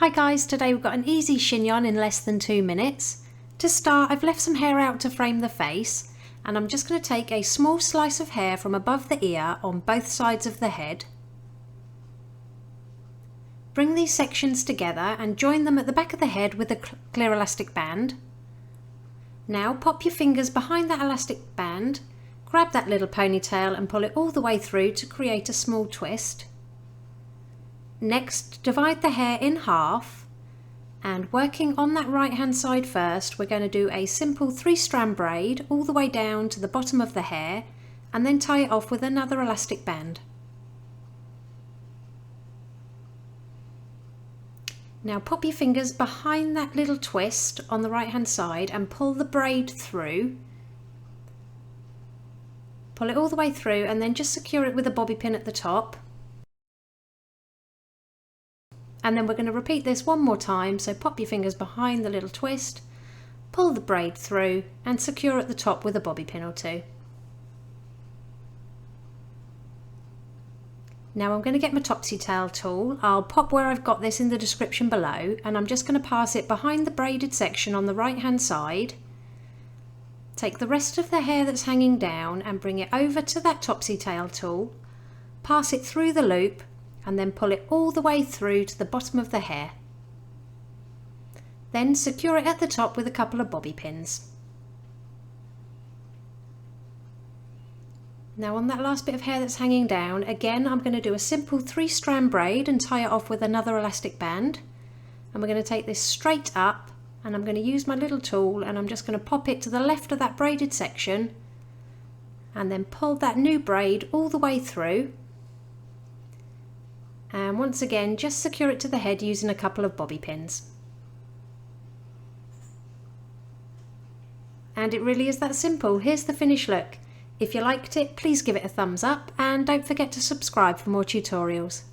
Hi guys, today we've got an easy chignon in less than 2 minutes. To start, I've left some hair out to frame the face, and I'm just going to take a small slice of hair from above the ear on both sides of the head. Bring these sections together and join them at the back of the head with a clear elastic band. Now pop your fingers behind that elastic band, grab that little ponytail and pull it all the way through to create a small twist. Next, divide the hair in half, and working on that right hand side first, we're going to do a simple 3-strand braid all the way down to the bottom of the hair and then tie it off with another elastic band. Now pop your fingers behind that little twist on the right hand side and pull the braid through. Pull it all the way through and then just secure it with a bobby pin at the top. And then we're going to repeat this one more time, so pop your fingers behind the little twist, pull the braid through and secure at the top with a bobby pin or two. Now I'm going to get my topsy tail tool. I'll pop where I've got this in the description below, and I'm just going to pass it behind the braided section on the right hand side. Take the rest of the hair that's hanging down and bring it over to that topsy tail tool, pass it through the loop and then pull it all the way through to the bottom of the hair. Then secure it at the top with a couple of bobby pins. Now on that last bit of hair that's hanging down, again I'm going to do a simple 3-strand braid and tie it off with another elastic band. And we're going to take this straight up, and I'm going to use my little tool and I'm just going to pop it to the left of that braided section and then pull that new braid all the way through. And once again just secure it to the head using a couple of bobby pins. And it really is that simple. Here's the finished look. If you liked it, please give it a thumbs up and don't forget to subscribe for more tutorials.